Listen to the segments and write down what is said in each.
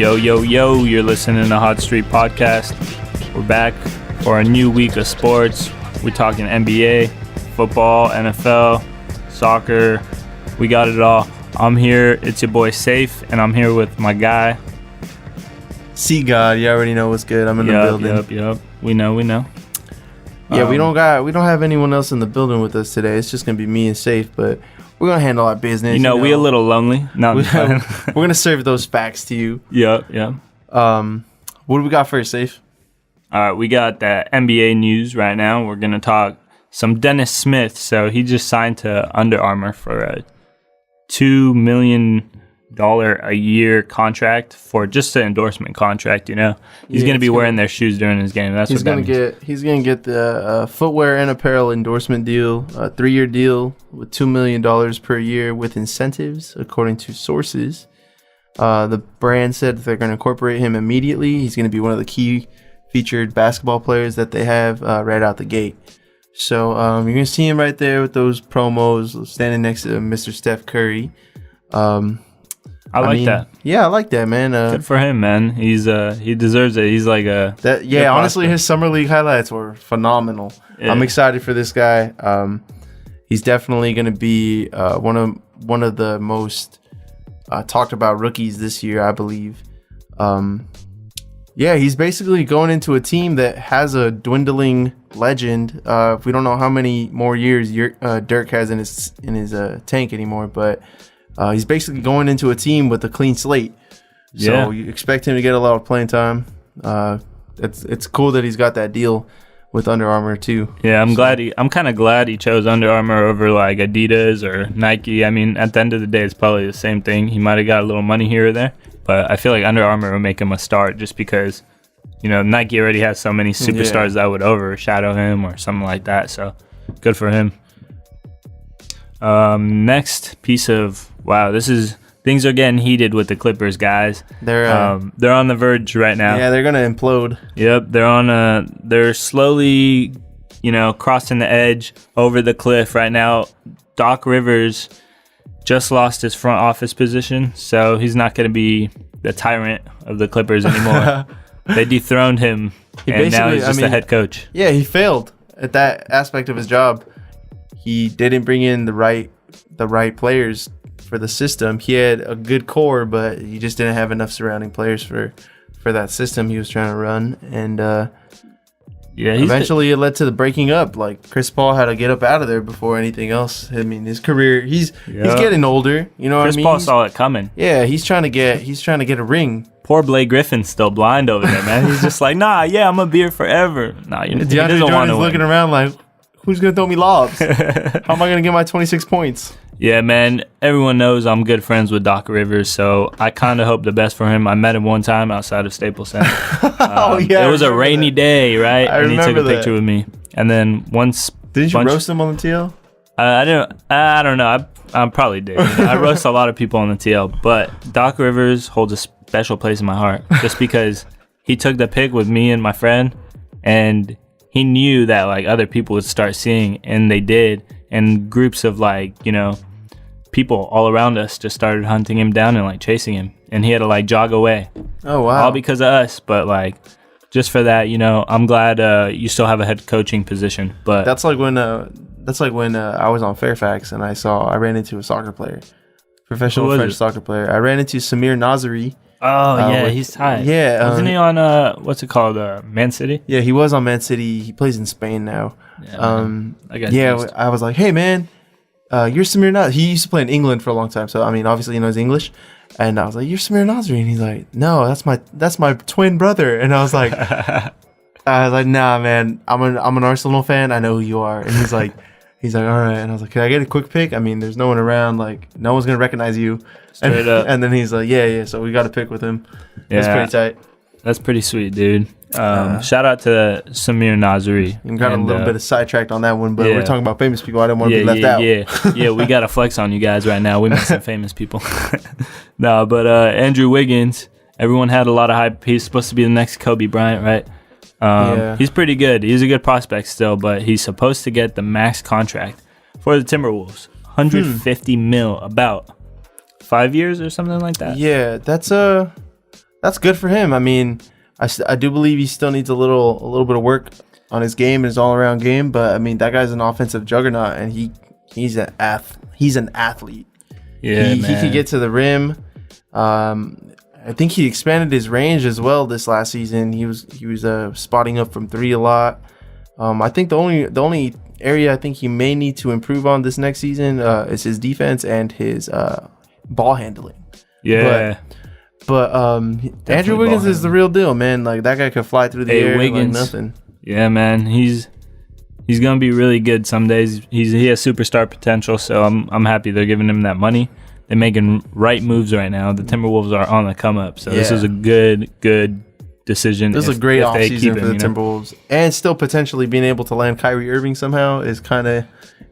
Yo, yo, yo, you're listening to Hot Street Podcast. We're back for a new week of sports. We're talking NBA, football, NFL, soccer. We got it all. I'm here. It's your boy Saif, and I'm here with my guy. See God, you already know what's good. I'm in the building. Yep. We know. Yeah, we don't have anyone else in the building with us today. It's just gonna be me and Saif, but we're gonna handle our business. We a little lonely. No, we're gonna serve those facts to you. Yeah. What do we got first, Saif? All right, we got the NBA news right now. We're gonna talk some Dennis Smith. So he just signed to Under Armour for a $2 million a year contract for just an endorsement contract. He's gonna be wearing their shoes during his game. He's gonna get the footwear and apparel endorsement deal, a 3-year deal with $2 million per year with incentives, according to sources. The brand said they're gonna incorporate him immediately. He's gonna be one of the key featured basketball players that they have right out the gate. So you're gonna see him right there with those promos, standing next to Mr. Steph Curry. I like that. Yeah, I like that, man. Good for him, man. He deserves it. He's like a honestly, his summer league highlights were phenomenal. Yeah. I'm excited for this guy. He's definitely going to be one of the most talked about rookies this year, I believe. He's basically going into a team that has a dwindling legend. We don't know how many more years Dirk has in his tank anymore, but he's basically going into a team with a clean slate. So you expect him to get a lot of playing time. It's cool that he's got that deal with Under Armour too. Yeah, I'm kind of glad he chose Under Armour over like Adidas or Nike. I mean, at the end of the day, it's probably the same thing. He might have got a little money here or there, but I feel like Under Armour will make him a star just because, Nike already has so many superstars that would overshadow him or something like that. So good for him. Next piece of things are getting heated with the Clippers, guys. They're on the verge right now. Yeah, they're gonna implode. Yep, they're slowly, crossing the edge over the cliff right now. Doc Rivers just lost his front office position, so he's not gonna be the tyrant of the Clippers anymore. They dethroned him, and now he's just the head coach. Yeah, he failed at that aspect of his job. He didn't bring in the right players for the system. He had a good core, but he just didn't have enough surrounding players for that system he was trying to run. And eventually it led to the breaking up. Like Chris Paul had to get up out of there before anything else. I mean, his career, he's getting older. You know what I mean? Chris Paul saw it coming. Yeah, he's trying to get a ring. Poor Blake Griffin's still blind over there, man. He's just like, nah, yeah, I'm gonna be here forever. Nah, DeAndre Jordan's looking around like, who's going to throw me lobs? How am I going to get my 26 points? Yeah, man. Everyone knows I'm good friends with Doc Rivers, so I kind of hope the best for him. I met him one time outside of Staples Center. It was a rainy day, right? And he took a picture with me. And then once... Didn't you roast him on the TL? I don't know. I probably did. I roast a lot of people on the TL, but Doc Rivers holds a special place in my heart just because he took the pic with me and my friend, and he knew that like other people would start seeing, and they did, and groups of people all around us just started hunting him down and like chasing him, and he had to like jog away. Oh wow! All because of us, but like just for that, I'm glad you still have a head coaching position. But that's like when I was on Fairfax and I ran into a soccer player, professional French soccer player. I ran into Samir Nasri. Oh, yeah, he's tight. Yeah. Wasn't he on, what's it called, Man City? Yeah, he was on Man City. He plays in Spain now. Yeah, I was like, hey, man, you're Samir Nasri. He used to play in England for a long time, so, I mean, obviously he knows English. And I was like, you're Samir Nasri. And he's like, no, that's my twin brother. And I was like, nah, man, I'm an Arsenal fan. I know who you are. And he's like, all right. And I was like, can I get a quick pic? I mean, there's no one around. Like, no one's going to recognize you. Straight up. And then he's like, yeah. So we got a pic with him. Yeah. That's pretty tight. That's pretty sweet, dude. Shout out to Samir Nasri. We got a little bit of sidetracked on that one, but we're talking about famous people. I didn't want to be left out. Yeah, we got to flex on you guys right now. We met some famous people. No, but Andrew Wiggins, everyone had a lot of hype. He's supposed to be the next Kobe Bryant, right? He's pretty good. He's a good prospect still, but he's supposed to get the max contract for the Timberwolves. $150 million, about 5 years or something like that. Yeah, That's good for him. I mean, I do believe he still needs a little bit of work on his game and his all around game. But I mean, that guy's an offensive juggernaut, and he's an athlete. Yeah, he could get to the rim. I think he expanded his range as well this last season. He was spotting up from 3 a lot. I think the only area I think he may need to improve on this next season is his defense and his ball handling. Yeah. But Andrew Wiggins is the real deal, man. Like, that guy could fly through the air Wiggins, like nothing. Yeah, man. He's gonna be really good some days. He has superstar potential, so I'm happy they're giving him that money. They're making right moves right now. The Timberwolves are on the come up, so this is a good decision. This is a great offseason for the Timberwolves, and still potentially being able to land Kyrie Irving somehow is kind of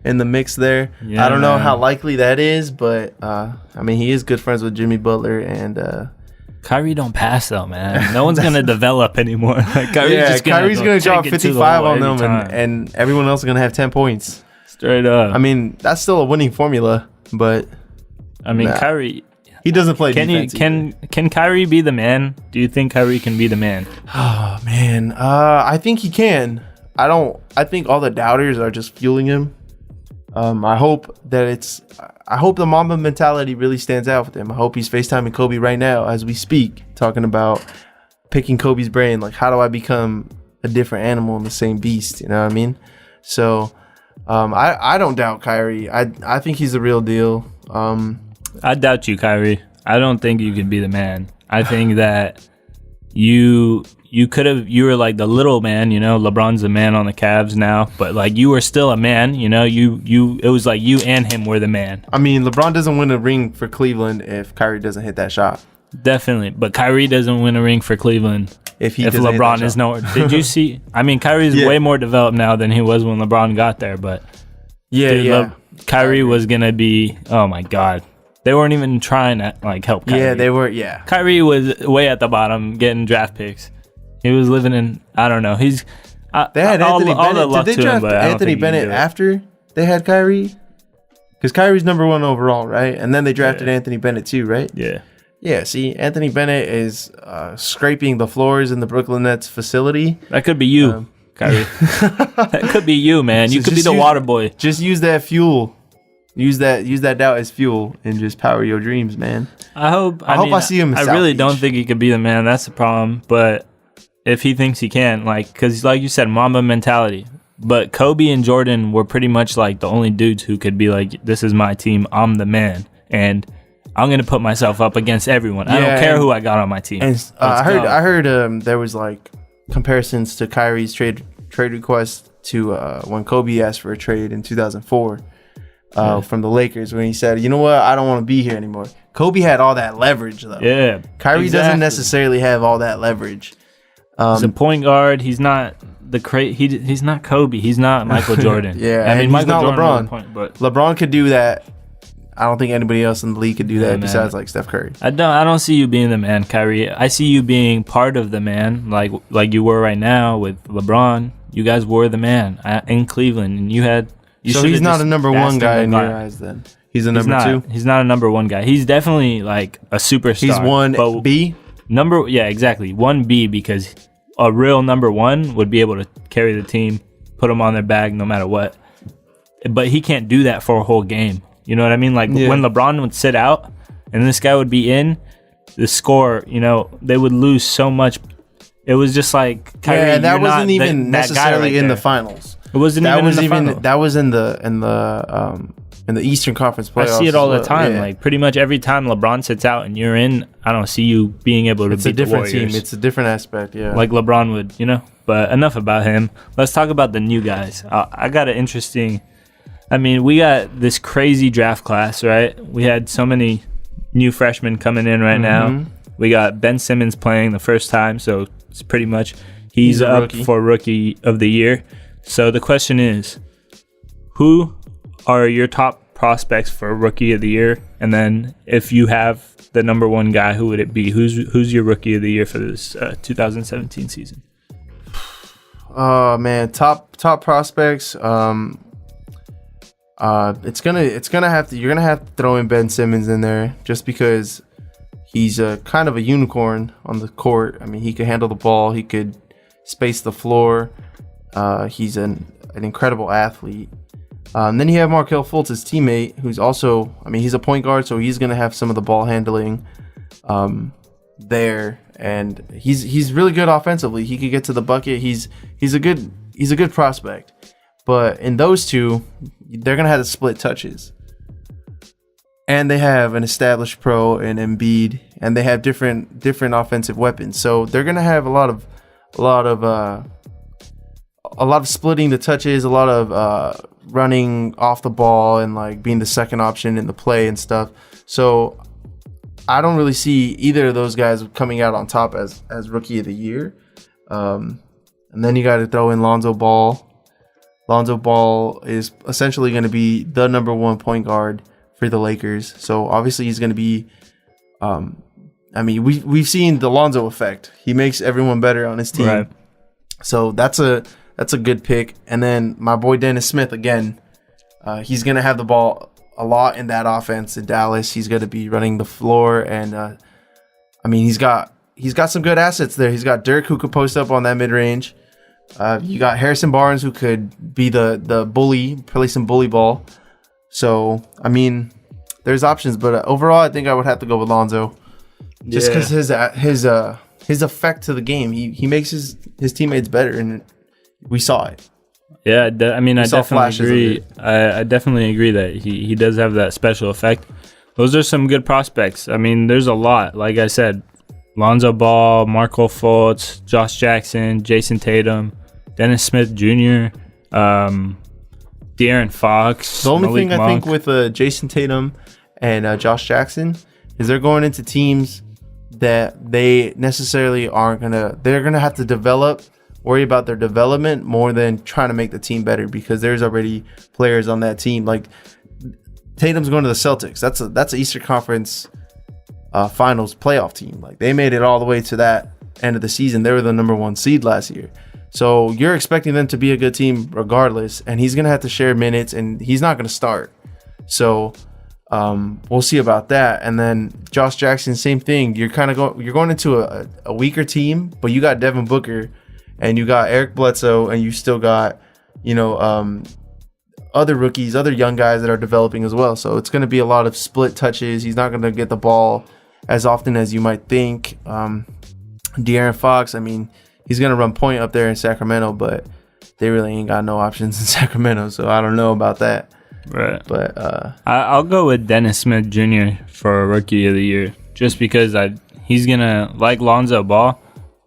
in the mix there. Yeah, I don't know how likely that is, but I mean, he is good friends with Jimmy Butler, and Kyrie don't pass though, man. No one's gonna develop anymore. Like, Kyrie's gonna drop 55 on them, and everyone else is gonna have 10 points straight up. I mean, that's still a winning formula, but I mean, Kyrie, he doesn't play defense. Can Kyrie be the man? Do you think Kyrie can be the man? Oh man, I think he can. I think all the doubters are just fueling him. I hope the Mamba mentality really stands out with him. I hope he's FaceTiming Kobe right now as we speak, talking about picking Kobe's brain. Like, how do I become a different animal in the same beast? You know what I mean? So, I don't doubt Kyrie. I think he's the real deal. I doubt you, Kyrie. I don't think you can be the man. I think that you were like the little man, you know. LeBron's the man on the Cavs now, but like, you were still a man, you know. It was like you and him were the man. I mean, LeBron doesn't win a ring for Cleveland if Kyrie doesn't hit that shot. Definitely, but Kyrie doesn't win a ring for Cleveland if LeBron is nowhere. Did you see? I mean, Kyrie's way more developed now than he was when LeBron got there, but Kyrie was gonna be. Oh my God. They weren't even trying to like help Kyrie. Yeah, they were. Yeah, Kyrie was way at the bottom, getting draft picks. He was living in, I don't know. They had Anthony Bennett. Did they draft Anthony Bennett after they had Kyrie? Because Kyrie's number 1 overall, right? And then they drafted Anthony Bennett too, right? Yeah. Yeah. See, Anthony Bennett is scraping the floors in the Brooklyn Nets facility. That could be you, Kyrie. That could be you, man. You could be the water boy. Just use that fuel. Use that doubt as fuel and just power your dreams, man. I hope I see him. I really don't think he could be the man. That's the problem. But if he thinks he can, like, because like you said, Mamba mentality. But Kobe and Jordan were pretty much like the only dudes who could be like, this is my team. I'm the man, and I'm gonna put myself up against everyone. I don't care who I got on my team. And I heard there was like comparisons to Kyrie's trade request to when Kobe asked for a trade in 2004. From the Lakers, when he said, you know what, I don't want to be here anymore. Kobe had all that leverage though. Yeah, Kyrie doesn't necessarily have all that leverage. He's a point guard. He's not he's not Kobe. He's not Michael Jordan. I mean, he's not LeBron. But LeBron could do that. I don't think anybody else in the league could do that besides like Steph Curry. I don't see you being the man, Kyrie. I see you being part of the man, like you were right now with LeBron. You guys were the man in Cleveland, and you had. So he's not a number 1 guy in your eyes then? He's a number 2? He's not a number 1 guy. He's definitely like a superstar. He's 1B? Exactly. 1B, because a real number 1 would be able to carry the team, put them on their back no matter what. But he can't do that for a whole game. You know what I mean? Like when LeBron would sit out and this guy would be in, the score, you know, they would lose so much. It was just like, Kyrie, and that wasn't even necessarily in the finals. It wasn't even in the final. That was in the Eastern Conference playoffs. I see it all the time. Yeah. Like, pretty much every time LeBron sits out and you're in, I don't see you being able to beat the Warriors. It's a different team. It's a different aspect, yeah. Like LeBron would, you know. But enough about him. Let's talk about the new guys. I got an interesting. I mean, we got this crazy draft class, right? We had so many new freshmen coming in right now. We got Ben Simmons playing the first time, so it's pretty much he's up for Rookie of the Year. So the question is, who are your top prospects for Rookie of the Year? And then if you have the number 1 guy, who would it be? Who's your Rookie of the Year for this 2017 season? Oh man, top prospects. It's gonna have to. You're gonna have to throw in Ben Simmons in there just because He's a kind of a unicorn on the court. I mean, he could handle the ball. He could space the floor. He's an incredible athlete. Then you have Markelle Fultz, his teammate, who's also, I mean, he's a point guard, so he's going to have some of the ball handling there. And he's really good offensively. He could get to the bucket. He's a good prospect. But in those two, they're going to have to split touches. And they have an established pro in Embiid, and they have different offensive weapons. So they're going to have a lot of splitting the touches, a lot of running off the ball and like being the second option in the play and stuff. So I don't really see either of those guys coming out on top as rookie of the year. And then you got to throw in Lonzo Ball. Lonzo Ball is essentially going to be the number one point guard for the Lakers. So obviously he's going to be, I mean, we've seen the Lonzo effect. He makes everyone better on his team. Right. So that's a good pick. And then my boy Dennis Smith, again, he's going to have the ball a lot in that offense in Dallas. He's going to be running the floor. And, I mean, he's got some good assets there. He's got Dirk, who could post up on that mid-range. You got Harrison Barnes, who could be the bully, play some bully ball. So, I mean, there's options. But overall, I think I would have to go with Lonzo. Just because his effect to the game. He makes his teammates better, and we saw it. Yeah, I mean, I definitely agree. I definitely agree that he does have that special effect. Those are some good prospects. I mean, there's a lot. Like I said, Lonzo Ball, Markelle Fultz, Josh Jackson, Jason Tatum, Dennis Smith Jr., De'Aaron Fox. The only thing I think with Jason Tatum and Josh Jackson is they're going into teams that they necessarily aren't they're gonna have to worry about their development more than trying to make the team better, because there's already players on that team. Like Tatum's going to the Celtics. That's an Eastern Conference Finals playoff team. Like they made it all the way to that end of the season. They were the number 1 seed last year. So you're expecting them to be a good team regardless, and he's gonna have to share minutes, and he's not gonna start. So we'll see about that. And then Josh Jackson, same thing. You're going into a weaker team, but you got Devin Booker and you got Eric Bledsoe, and you still got, other rookies, other young guys that are developing as well. So it's going to be a lot of split touches. He's not going to get the ball as often as you might think. De'Aaron Fox, I mean, he's going to run point up there in Sacramento, but they really ain't got no options in Sacramento. So I don't know about that. Right. But I'll go with Dennis Smith Jr. for Rookie of the Year, just because he's going to, like Lonzo Ball,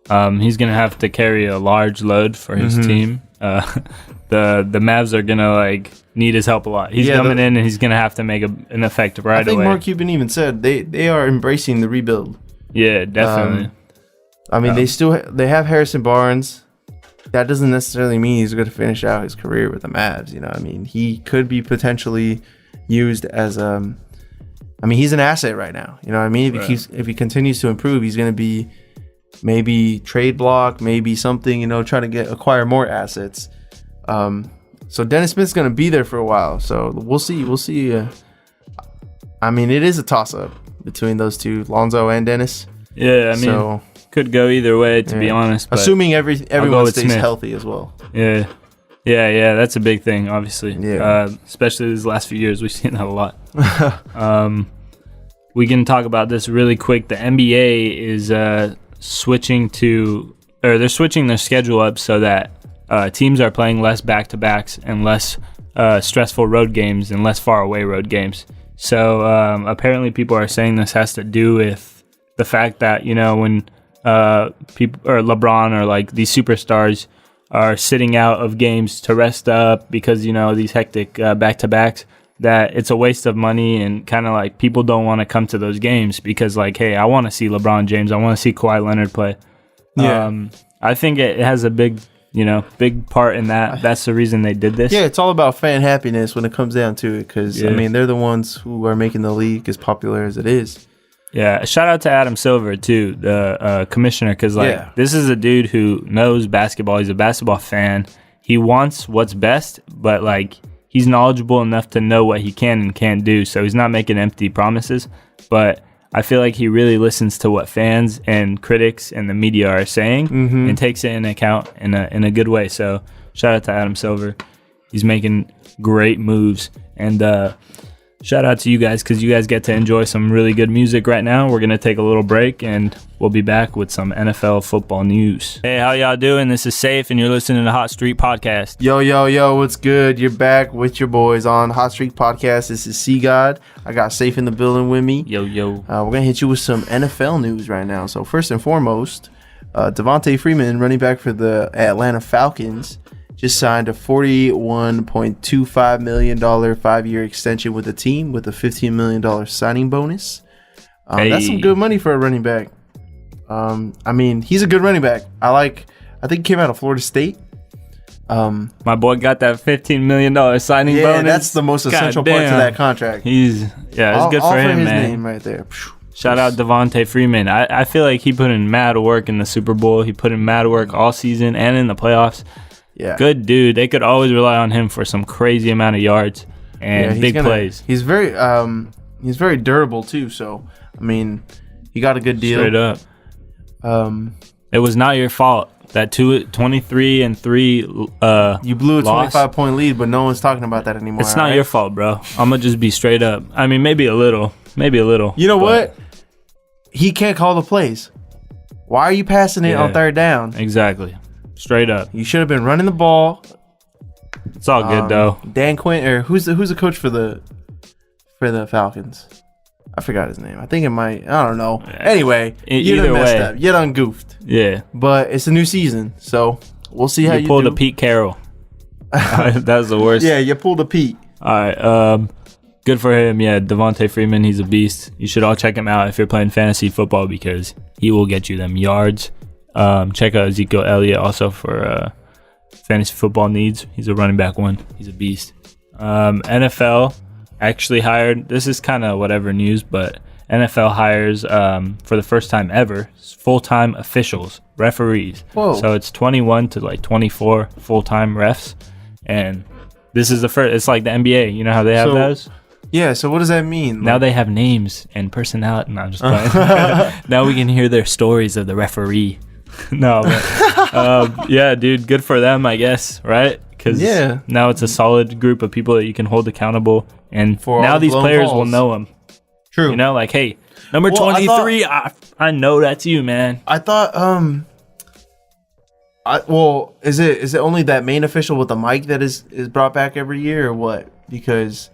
he's going to have to carry a large load for his team. The Mavs are going to need his help a lot. He's coming in and he's going to have to make an effect right away. I think Mark Cuban even said they are embracing the rebuild. Yeah, definitely. I mean, they have Harrison Barnes. That doesn't necessarily mean he's going to finish out his career with the Mavs. I mean, he could be potentially used as he's an asset right now. You know what I mean? If he continues to improve, he's going to be maybe trade block, maybe something, trying to acquire more assets. So Dennis Smith's going to be there for a while. So we'll see. I mean, it is a toss up between those two, Lonzo and Dennis. Yeah, I mean, could go either way, to be honest. Assuming everyone stays Smith. Healthy as well. Yeah, that's a big thing, obviously. Yeah. Especially these last few years, we've seen that a lot. We can talk about this really quick. The NBA is switching their schedule up so that teams are playing less back-to-backs and less stressful road games and less far-away road games. So apparently people are saying this has to do with the fact that, when people or LeBron or these superstars are sitting out of games to rest up because, these hectic back-to-backs, that it's a waste of money, and kind of people don't want to come to those games because hey, I want to see LeBron James. I want to see Kawhi Leonard play. Yeah. I think it has a big part in that. That's the reason they did this. Yeah, it's all about fan happiness when it comes down to it, because, they're the ones who are making the league as popular as it is. Yeah, shout out to Adam Silver, too, the commissioner, because, this is a dude who knows basketball. He's a basketball fan. He wants what's best, but, he's knowledgeable enough to know what he can and can't do, so he's not making empty promises. But I feel like he really listens to what fans and critics and the media are saying and takes it into account in a good way. So shout out to Adam Silver. He's making great moves. And shout out to you guys because you guys get to enjoy some really good music right now. We're going to take a little break and we'll be back with some NFL football news. Hey, how y'all doing? This is Saif and you're listening to Hot Streak Podcast. Yo, what's good? You're back with your boys on Hot Streak Podcast. This is C-God. I got Saif in the building with me. Yo. We're going to hit you with some NFL news right now. So first and foremost, Devontae Freeman, running back for the Atlanta Falcons, just signed a $41.25 million 5-year extension with the team with a $15 million signing bonus. That's some good money for a running back. I mean, he's a good running back. I think he came out of Florida State. My boy got that $15 million signing bonus. Yeah, that's the most essential part to that contract. It's good for him, his man. Name right there. Shout out Devontae Freeman. I feel like he put in mad work in the Super Bowl. He put in mad work all season and in the playoffs. Yeah, good dude. They could always rely on him for some crazy amount of yards and big plays. He's very durable too. So I mean, he got a good deal. Straight up. It was not your fault that 23-3. You blew a 25-point lead, but no one's talking about that anymore. It's not your fault, bro. I'm gonna just be straight up. I mean, maybe a little. You know what? He can't call the plays. Why are you passing it on third down? Exactly. Straight up. You should have been running the ball. It's all good though. Dan Quinn, or who's the coach for the Falcons? I forgot his name. I think it might. I don't know. Anyway, you done messed up. You done goofed. Yeah. But it's a new season, so we'll see how you pulled do. a Pete Carroll. That was the worst. Yeah, you pulled a Pete. All right. Good for him. Yeah, Devontae Freeman, he's a beast. You should all check him out if you're playing fantasy football because he will get you them yards. Check out Ezekiel Elliott also for fantasy football needs. He's a running back one. He's a beast. NFL actually hired, this is kind of whatever news, but NFL hires for the first time ever full-time officials, referees. Whoa. So it's 21 to like 24 full-time refs, and this is the first. It's like the NBA. You know how they have those? Yeah, so what does that mean? Now they have names and personality. No, I'm just playing. Now we can hear their stories of the referee. No, but, yeah, dude, good for them, I guess, right? Because now it's a solid group of people that you can hold accountable, and for now these players will know them. True. You know, like, hey, number 23, I know that's you, man. I thought, is it only that main official with the mic that is brought back every year, or what? Because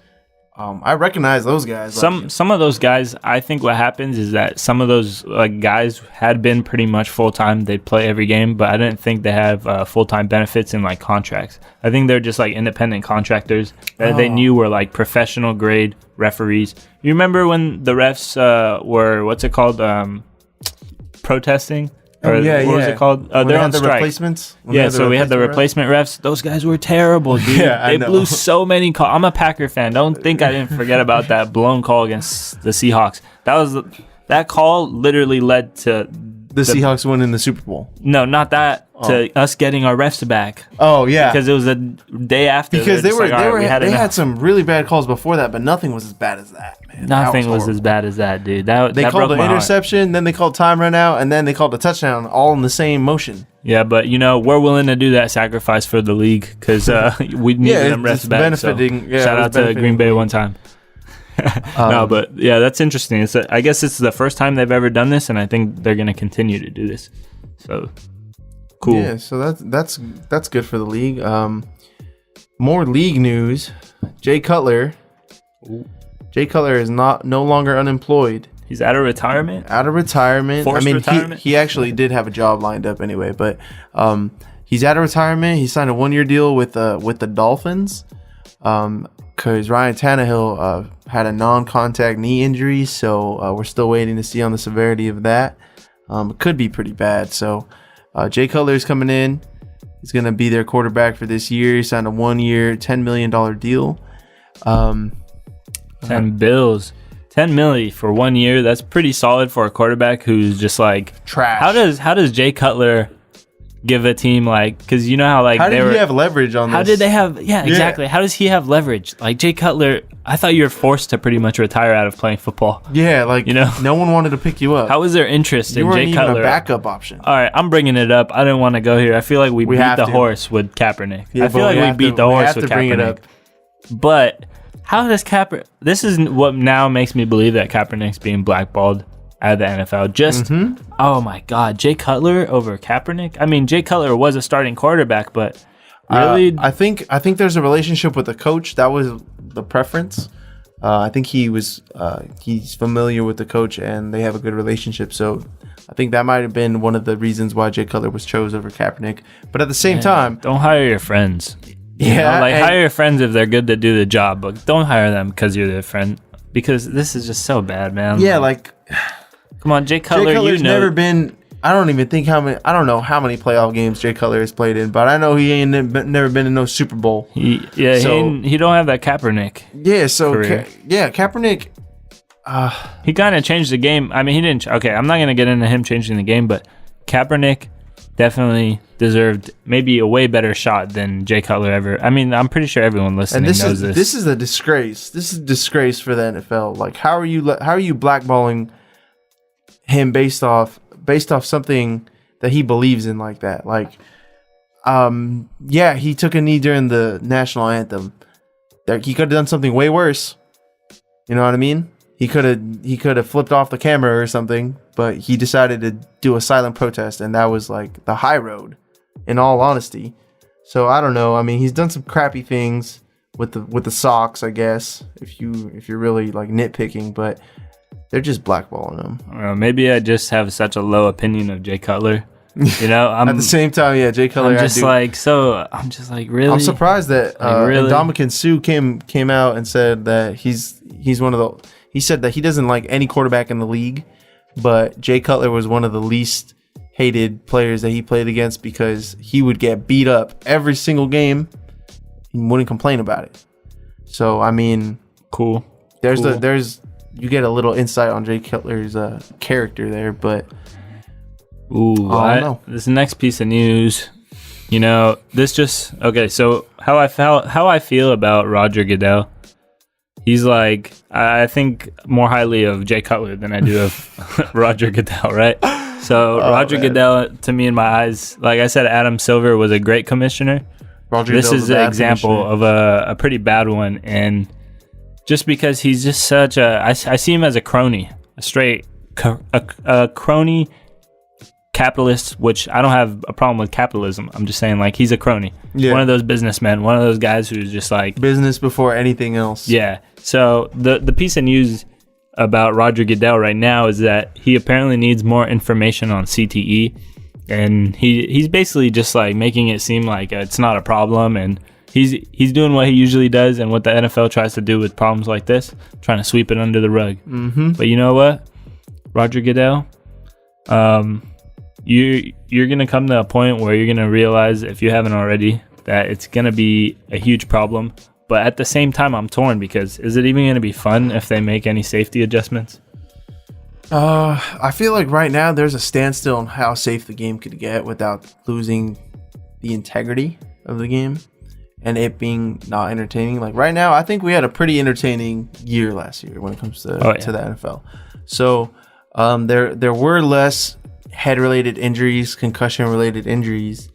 I recognize those guys. Some of those guys, I think what happens is that some of those guys had been pretty much full time. They play every game, but I didn't think they have full time benefits and like contracts. I think they're just like independent contractors that they knew were like professional grade referees. You remember when the refs were protesting? What was it called? They're on strike. Replacements? So we had the replacement refs. Those guys were terrible, dude. They blew so many calls. I'm a Packer fan. Don't think I didn't forget about that blown call against the Seahawks. That call literally led to the Seahawks winning the Super Bowl. No, not that. To us getting our refs back. Oh yeah, because it was the day after. Because they had some really bad calls before that, but nothing was as bad as that, man. Nothing was as bad as that, dude. They called an interception, then they called time run out, and then they called a touchdown, all in the same motion. Yeah, but we're willing to do that sacrifice for the league because we needed them refs back. Benefiting. So shout out to Green Bay one time. No, but yeah, that's interesting. I guess it's the first time they've ever done this, and I think they're going to continue to do this. So cool. Yeah, so that's good for the league. More league news. Jay Cutler. Jay Cutler is no longer unemployed. He's out of retirement. Forced retirement? He actually did have a job lined up anyway, but he's out of retirement. He signed a 1-year deal with the Dolphins. Because Ryan Tannehill had a non-contact knee injury, so we're still waiting to see on the severity of that. It could be pretty bad. So Jay Cutler is coming in. He's going to be their quarterback for this year. He signed a 1-year, $10 million deal. 10 million for 1 year. That's pretty solid for a quarterback who's just like trash. How does Jay Cutler give a team like, because you know how like how did he have leverage on this? How did they have? Yeah, exactly. How does he have leverage? Like Jay Cutler, I thought you were forced to pretty much retire out of playing football. Yeah, like no one wanted to pick you up. How was there interest in Jay Cutler? You weren't even a backup option. All right, I'm bringing it up. I didn't want to go here. I feel like we beat the horse with Kaepernick. Yeah, I feel like we beat the horse with Kaepernick. Bring it up. But how does Kaepernick? This is what now makes me believe that Kaepernick's being blackballed out of the NFL. Oh my God, Jay Cutler over Kaepernick? I mean, Jay Cutler was a starting quarterback, but really, I think there's a relationship with the coach. That was the preference. I think he's familiar with the coach and they have a good relationship. So I think that might have been one of the reasons why Jay Cutler was chose over Kaepernick. But at the same time, don't hire your friends. Hire your friends if they're good to do the job, but don't hire them because you're their friend. Because this is just so bad, man. Yeah, like come on, Jay Cutler. Jay Cutler's never been. I don't know how many playoff games Jay Cutler has played in, but I know he ain't never been in no Super Bowl. He don't have that Kaepernick. Yeah, so Kaepernick. He kind of changed the game. I mean, he didn't. Okay, I'm not gonna get into him changing the game, but Kaepernick definitely deserved maybe a way better shot than Jay Cutler ever. I mean, I'm pretty sure everyone listening knows this. This is a disgrace. This is a disgrace for the NFL. Like, how are you blackballing him based off something that he believes in like that? Like, he took a knee during the national anthem. He could have done something way worse. You know what I mean? He could have flipped off the camera or something, but he decided to do a silent protest, and that was like the high road, in all honesty. So I don't know. I mean, he's done some crappy things with the socks, I guess, if you're really like nitpicking, but they're just blackballing him. Maybe I just have such a low opinion of Jay Cutler. You know, at the same time, Jay Cutler. I'm just like really. I'm surprised that Ndamukong Suh came out and said that he's one of the. He said that he doesn't like any quarterback in the league, but Jay Cutler was one of the least hated players that he played against because he would get beat up every single game and wouldn't complain about it. So I mean, cool. You get a little insight on Jay Cutler's character there, but this next piece of news, So how I feel about Roger Goodell. He's like, I think more highly of Jay Cutler than I do of Roger Goodell, right? So Roger Goodell, to me in my eyes, like I said, Adam Silver was a great commissioner. This is an example of a pretty bad one. And just because he's just such I see him as a crony, a straight a crony capitalist, which I don't have a problem with capitalism. I'm just saying, like, he's a crony. Yeah. One of those businessmen, one of those guys who's just like business before anything else. Yeah. So the piece of news about Roger Goodell right now is that he apparently needs more information on CTE, and he's basically just like making it seem like it's not a problem, and he's doing what he usually does and what the NFL tries to do with problems like this, trying to sweep it under the rug. Mm-hmm. But you know what, Roger Goodell, you're gonna come to a point where you're gonna realize, if you haven't already, that it's gonna be a huge problem. But at the same time, I'm torn, because is it even gonna be fun if they make any safety adjustments? I feel like right now there's a standstill on how safe the game could get without losing the integrity of the game and it being not entertaining. Like right now, I think we had a pretty entertaining year last year when it comes to the NFL. So there were less head-related injuries, concussion-related injuries.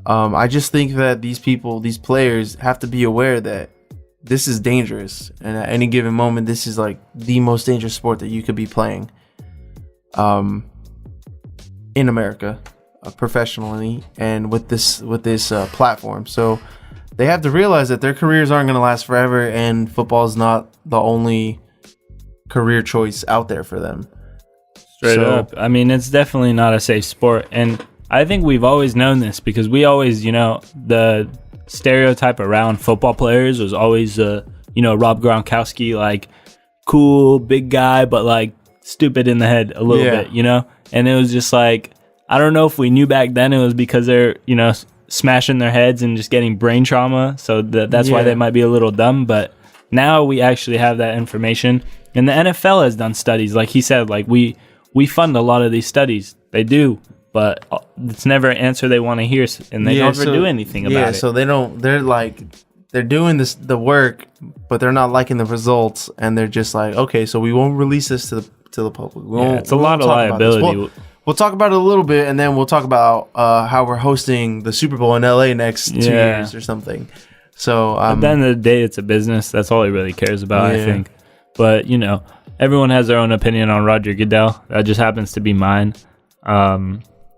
I just think that these players have to be aware that this is dangerous, and at any given moment, this is like the most dangerous sport that you could be playing in America, professionally, and with this platform. So they have to realize that their careers aren't going to last forever, and football is not the only career choice out there for them. Straight up. I mean, it's definitely not a safe sport, and I think we've always known this, because we always, the stereotype around football players was always, Rob Gronkowski, like cool, big guy, but like stupid in the head a little bit, And it was just like, I don't know if we knew back then it was because they're, smashing their heads and just getting brain trauma. So that's why they might be a little dumb. But now we actually have that information. And the NFL has done studies. Like he said, like we fund a lot of these studies. They do. but it's never an answer they want to hear, and they never do anything about it. Yeah, so they're doing the work, but they're not liking the results, and they're just like, okay, so we won't release this to the public. It's a lot of liability. We'll talk about it a little bit, and then we'll talk about how we're hosting the Super Bowl in LA next 2 years or something. So at the end of the day, it's a business. That's all he really cares about, I think. But, everyone has their own opinion on Roger Goodell. That just happens to be mine.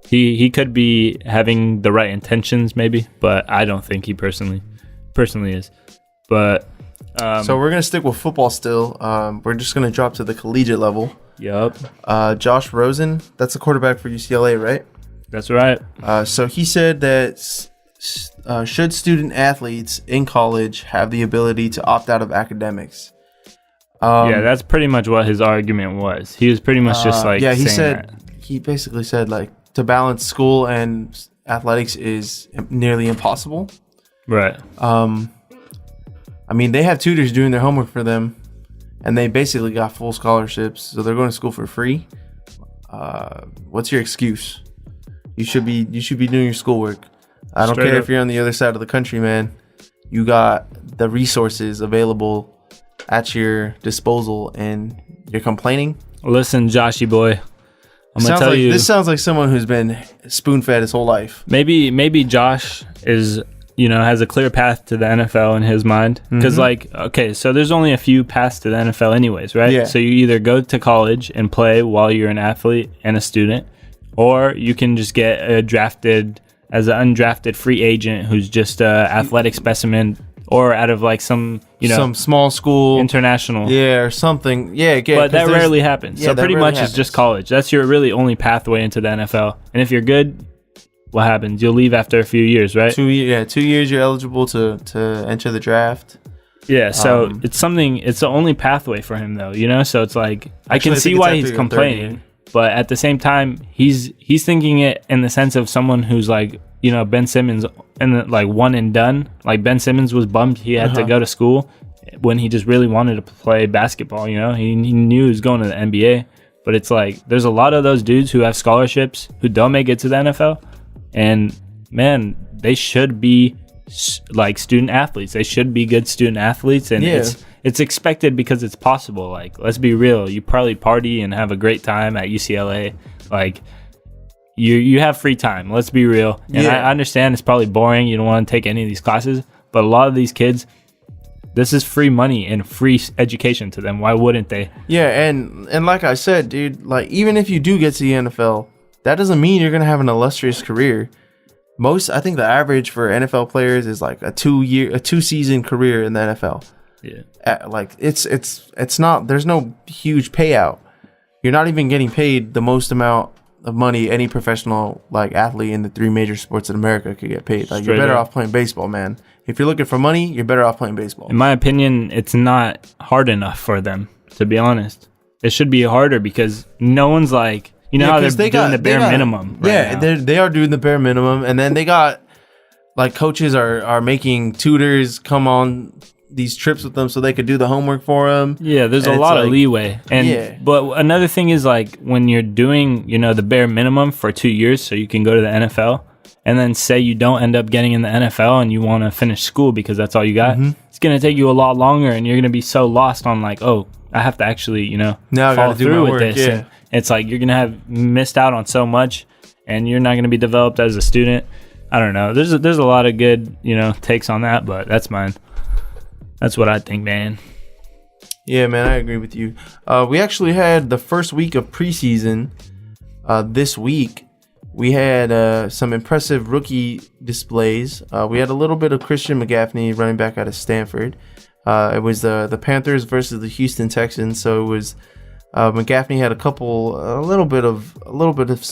He could be having the right intentions, maybe, but I don't think he personally is. But so we're gonna stick with football still. We're just gonna drop to the collegiate level. Yep. Josh Rosen, that's the quarterback for UCLA, right? That's right. So he said that should student athletes in college have the ability to opt out of academics? That's pretty much what his argument was. He was pretty much just like he basically said like to balance school and athletics is nearly impossible. Right. I mean, they have tutors doing their homework for them, and they basically got full scholarships, so they're going to school for free. What's your excuse? You should be doing your schoolwork. I don't care if you're on the other side of the country, man. You got the resources available at your disposal, and you're complaining. Listen, Joshy boy, I'm gonna tell you. This sounds like someone who's been spoon-fed his whole life. Maybe Josh is, has a clear path to the NFL in his mind. Because, so there's only a few paths to the NFL anyways, right? Yeah. So you either go to college and play while you're an athlete and a student, or you can just get drafted as an undrafted free agent who's just an athletic specimen, or out of like some small school, international, or something. But that rarely happens. So pretty much it's just college. That's your really only pathway into the NFL. And if you're good, what happens? You'll leave after a few years, right? 2 years you're eligible to enter the draft. Yeah, so it's the only pathway for him though, So it's like I can see why he's complaining, but at the same time he's thinking it in the sense of someone who's like, Ben Simmons and like one and done. Like Ben Simmons was bummed he had to go to school when he just really wanted to play basketball, He knew he was going to the NBA, but it's like there's a lot of those dudes who have scholarships who don't make it to the NFL, and man, they should be like student athletes. They should be good student athletes, and it's expected because it's possible. Like, let's be real, you probably party and have a great time at UCLA. Like, you have free time. Let's be real. And I understand it's probably boring. You don't want to take any of these classes, but a lot of these kids, this is free money and free education to them. Why wouldn't they? Yeah, and like I said, dude, like even if you do get to the NFL, that doesn't mean you're gonna have an illustrious career. I think the average for NFL players is like a 2-season career in the NFL. Yeah, like it's not. There's no huge payout. You're not even getting paid the most amount of money any professional like athlete in the 3 major sports in America could get paid. Like, you're better off playing baseball, man. If you're looking for money, you're better off playing baseball. In my opinion, it's not hard enough for them, to be honest. It should be harder because no one's like, how they're doing the bare minimum right now. They are doing the bare minimum, and then they got like coaches are making tutors come on these trips with them so they could do the homework for them. Yeah, there's a lot of leeway. But another thing is like when you're doing, the bare minimum for 2 years so you can go to the NFL, and then say you don't end up getting in the NFL and you want to finish school because that's all you got, it's going to take you a lot longer, and you're going to be so lost on like, oh, I have to actually, now follow through with this. And it's like you're going to have missed out on so much, and you're not going to be developed as a student. I don't know. There's a lot of good, takes on that, but that's mine. That's what I think, man. Yeah, man, I agree with you. We actually had the first week of preseason this week. We had some impressive rookie displays. We had a little bit of Christian McCaffrey, running back out of Stanford. It was the Panthers versus the Houston Texans. So it was McCaffrey had a little bit of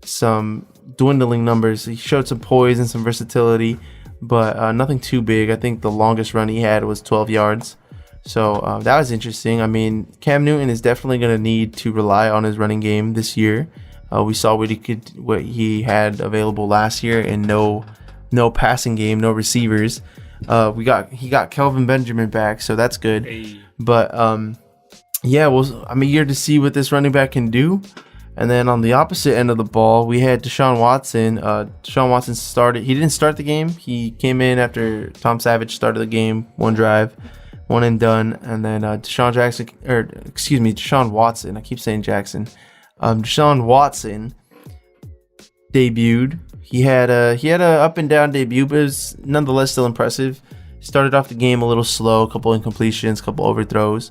some dwindling numbers. He showed some poise and some versatility, but nothing too big. I think the longest run he had was 12 yards. So that was interesting. I mean, Cam Newton is definitely going to need to rely on his running game this year. We saw what he had available last year, and no passing game, no receivers. He got Kelvin Benjamin back, so that's good. Hey. But I'm eager to see what this running back can do. And then on the opposite end of the ball, we had Deshaun Watson. Deshaun Watson started. He didn't start the game. He came in after Tom Savage started the game. One drive, one and done. And then Deshaun Watson. I keep saying Jackson. Deshaun Watson debuted. He had a up and down debut, but it was nonetheless still impressive. Started off the game a little slow, a couple incompletions, a couple overthrows.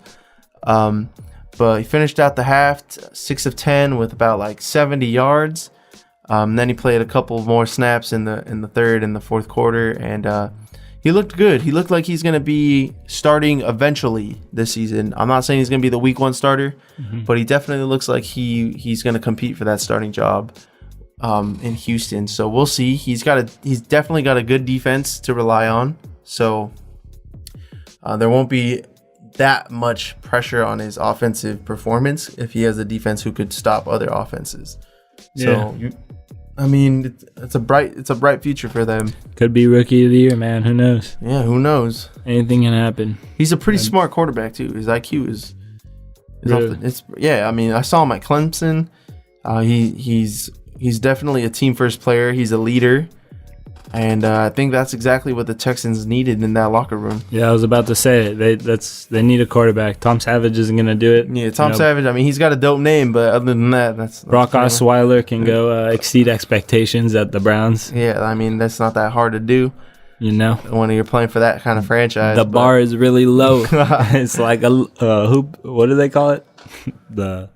But he finished out the half 6 of 10 with about like 70 yards. Then he played a couple more snaps in the third and the fourth quarter, and he looked good. He looked like he's going to be starting eventually this season. I'm not saying he's going to be the week 1 starter, but he definitely looks like he's going to compete for that starting job in Houston. So we'll see. He's definitely got a good defense to rely on. So there won't be that much pressure on his offensive performance if he has a defense who could stop other offenses. Yeah. So it's a bright future for them. Could be rookie of the year, man. Who knows? Yeah, who knows? Anything can happen. He's a pretty smart quarterback too. His IQ is really? I saw him at Clemson. He's definitely a team first player. He's a leader. And I think that's exactly what the Texans needed in that locker room. Yeah, I was about to say it. They need a quarterback. Tom Savage isn't going to do it. Yeah, Tom Savage, he's got a dope name, but other than that, that's Brock Osweiler can go exceed expectations at the Browns. Yeah, that's not that hard to do. When you're playing for that kind of franchise. The bar is really low. It's like a hoop. What do they call it? What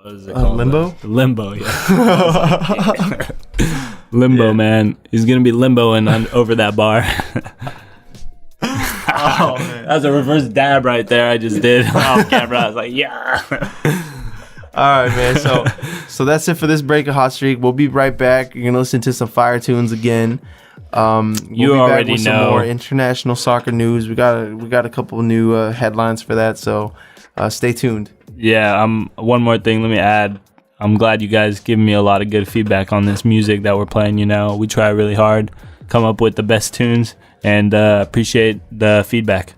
is it called? Limbo? Limbo, yeah. Limbo, man. He's going to be limboing over that bar. Oh, man. That's a reverse dab right there I just did off camera. I was like, yeah. All right, man. So that's it for this break of Hot Streak. We'll be right back. You're going to listen to some fire tunes again. You already know. Some more international soccer news. We got a couple new headlines for that, so stay tuned. Yeah, one more thing let me add. I'm glad you guys give me a lot of good feedback on this music that we're playing. We try really hard, come up with the best tunes, and appreciate the feedback.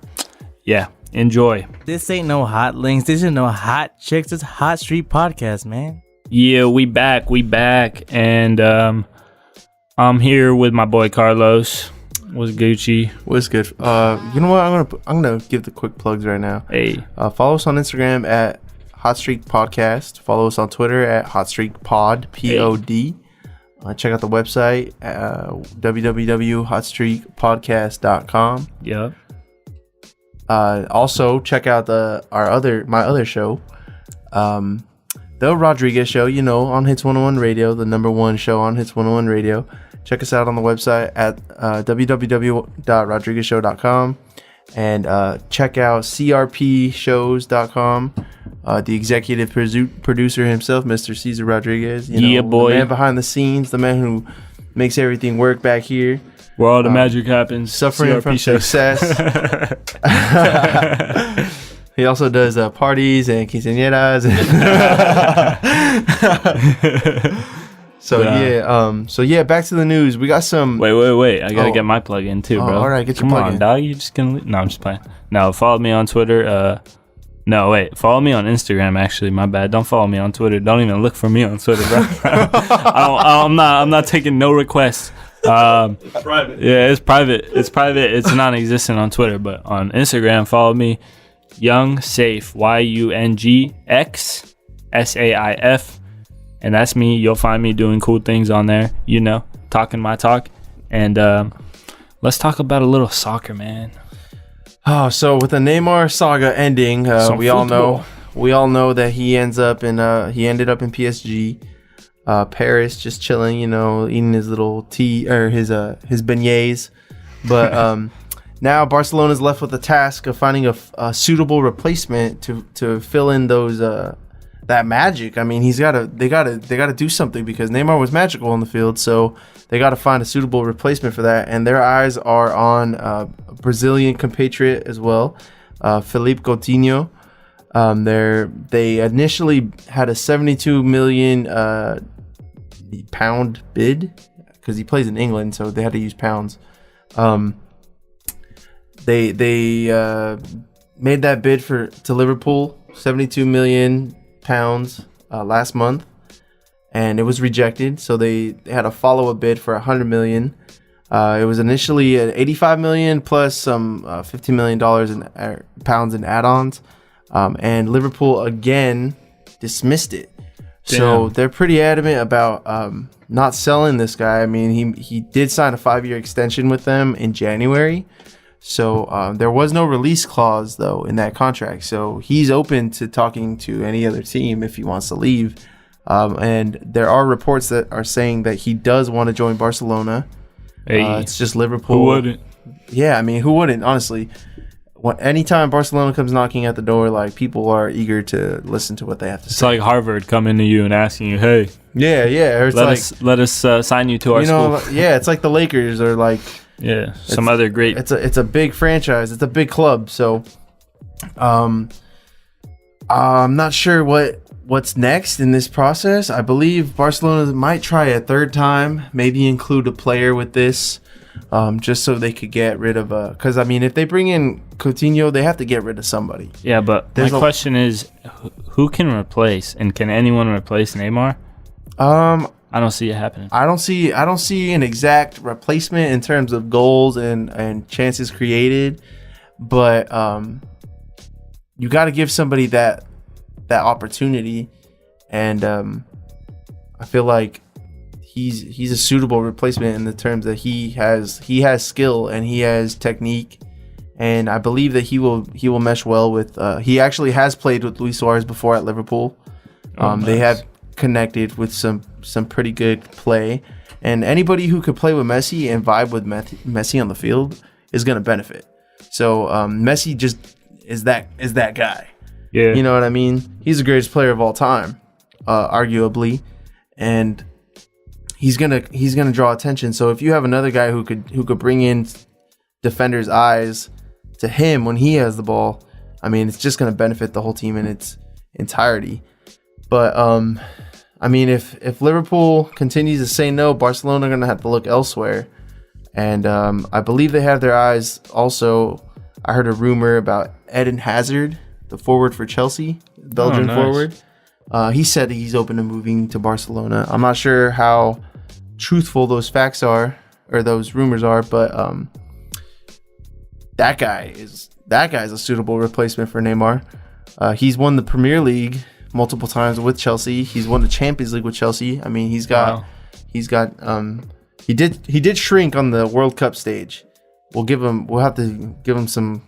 Yeah, enjoy. This ain't no hot links. This ain't no hot chicks. It's Hot Street Podcast, man. Yeah, we back, and I'm here with my boy Carlos. What's Gucci? What's good? You know what? I'm gonna give the quick plugs right now. Hey, follow us on Instagram at Hot Streak Podcast. Follow us on Twitter at Hot Streak Pod, POD. Check out the website www.hotstreakpodcast.com. Yeah. Also check out my other show, the Rodriguez Show. On Hits 101 Radio, the #1 show on Hits 101 Radio. Check us out on the website at www.rodriguezshow.com. And check out crpshows.com. The executive producer himself, Mr. Cesar Rodriguez. Boy. The man behind the scenes, the man who makes everything work back here. Where all the magic happens. Suffering CRP from success. He also does parties and quinceañeras. So back to the news. We got some. Wait. I gotta get my plug in too, bro. All right, get your plug in. Come on, dog. You just gonna? No, I'm just playing. No, follow me on Twitter. Follow me on Instagram. Actually, my bad. Don't follow me on Twitter. Don't even look for me on Twitter, bro. I'm not taking no requests. It's private. Yeah, it's private. It's non-existent on Twitter, but on Instagram, follow me. Young Saif, YUNGX SAIF. And that's me. You'll find me doing cool things on there, talking my talk. And let's talk about a little soccer, man. Oh, so with the Neymar saga ending, we all know that he ended up in PSG, Paris, just chilling, eating his little tea or his beignets. But now Barcelona's left with the task of finding a suitable replacement to fill in those that magic. They gotta do something because Neymar was magical on the field, so they gotta find a suitable replacement for that. And their eyes are on a Brazilian compatriot as well, Philippe Coutinho. They initially had a 72 million pound bid because he plays in England, so they had to use pounds. They made that bid to Liverpool, 72 million pounds, last month, and it was rejected. So they had a follow-up bid for $100 million. It was initially at $85 million plus some $50 million in pounds in add-ons, and Liverpool again dismissed it. Damn. So they're pretty adamant about not selling this guy. I mean, he did sign a 5-year extension with them in January. So there was no release clause, though, in that contract. So he's open to talking to any other team if he wants to leave. And there are reports that are saying that he does want to join Barcelona. Hey, it's just Liverpool. Who wouldn't? Yeah, I mean, who wouldn't, honestly? Anytime Barcelona comes knocking at the door, like, people are eager to listen to what they have to say. It's like Harvard coming to you and asking you, hey. Yeah. It's let us sign you to our school. Yeah, it's like the Lakers or like... Yeah, some other great. It's a big franchise. It's a big club. So, I'm not sure what's next in this process. I believe Barcelona might try a third time, maybe include a player with this, just so they could get rid of because I mean, if they bring in Coutinho, they have to get rid of somebody. Yeah, but my question is, who can replace, and can anyone replace Neymar? I don't see it happening. I don't see an exact replacement in terms of goals and chances created, but you got to give somebody that opportunity, and I feel like he's a suitable replacement in the terms that he has skill and he has technique, and I believe that he will mesh well with. He actually has played with Luis Suarez before at Liverpool. Nice. They have connected with some pretty good play, and anybody who could play with Messi and vibe with Messi on the field is going to benefit. So Messi just is that guy. Yeah, you know what I mean? He's the greatest player of all time, arguably, and he's gonna draw attention. So if you have another guy who could bring in defenders' eyes to him when he has the ball, I mean, it's just gonna benefit the whole team in its entirety. But I mean, if Liverpool continues to say no, Barcelona are going to have to look elsewhere. And I believe they have their eyes also. I heard a rumor about Eden Hazard, the forward for Chelsea, Belgian forward. He said he's open to moving to Barcelona. I'm not sure how truthful those facts are or those rumors are, but that guy's a suitable replacement for Neymar. He's won the Premier League multiple times with Chelsea. He's won the Champions League with Chelsea. I mean, he did shrink on the World Cup stage. We'll have to give him some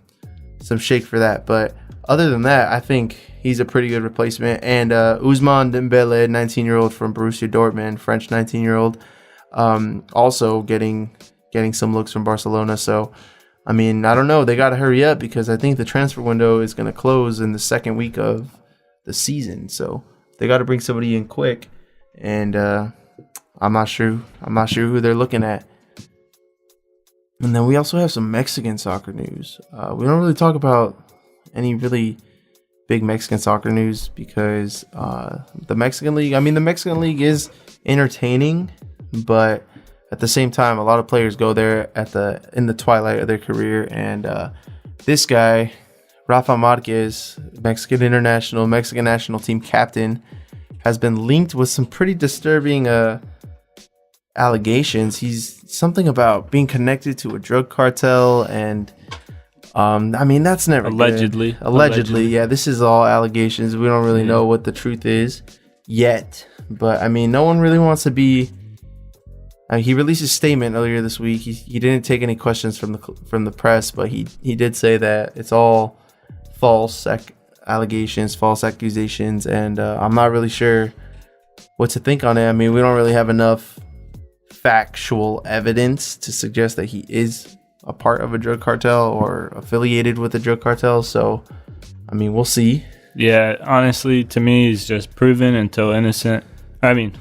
shake for that. But other than that, I think he's a pretty good replacement. And Ousmane Dembele, 19-year-old from Borussia Dortmund, French 19-year-old, also getting some looks from Barcelona. So, I mean, I don't know. They got to hurry up because I think the transfer window is going to close in the second week of the season. So they got to bring somebody in quick. And I'm not sure who they're looking at. And then we also have some Mexican soccer news. We don't really talk about any really big Mexican soccer news because the Mexican League is entertaining, but at the same time, a lot of players go there in the twilight of their career. And this guy, Rafa Marquez, Mexican national team captain, has been linked with some pretty disturbing allegations. He's something about being connected to a drug cartel, and I mean, that's never allegedly. Yeah, this is all allegations. We don't really know what the truth is yet, but I mean, no one really wants to be. He released a statement earlier this week. He didn't take any questions from the press, but he did say that it's all false allegations, false accusations, and I'm not really sure what to think on it. I mean, we don't really have enough factual evidence to suggest that he is a part of a drug cartel or affiliated with a drug cartel. So, I mean, we'll see. Yeah, honestly, to me, he's just proven until innocent. I mean,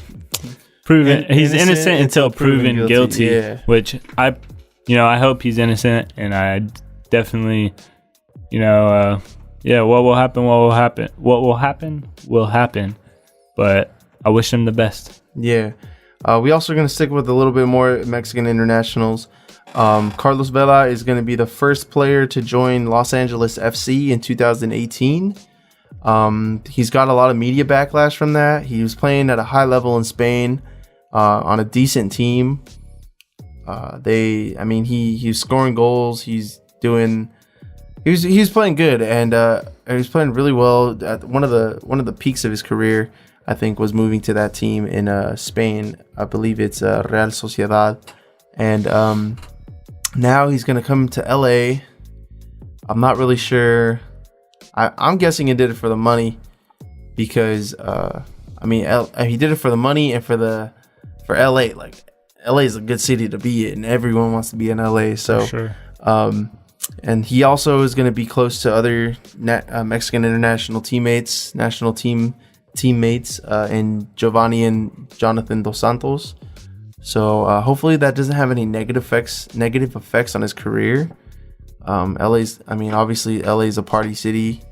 he's innocent until proven guilty. Yeah. Which I hope he's innocent, and I definitely, what will happen will happen. But I wish him the best. Yeah. We also are going to stick with a little bit more Mexican internationals. Carlos Vela is going to be the first player to join Los Angeles FC in 2018. He's got a lot of media backlash from that. He was playing at a high level in Spain on a decent team. He's scoring goals. He's playing good, and he was playing really well. At one of the peaks of his career, I think, was moving to that team in Spain. I believe it's Real Sociedad, and now he's gonna come to LA. I'm not really sure. I'm guessing he did it for the money, because he did it for the money and for LA. Like, LA is a good city to be in. Everyone wants to be in LA. So, sure. And he also is going to be close to other Mexican international national teammates, in Giovanni and Jonathan Dos Santos. So hopefully that doesn't have any negative effects on his career. Obviously LA is a party city.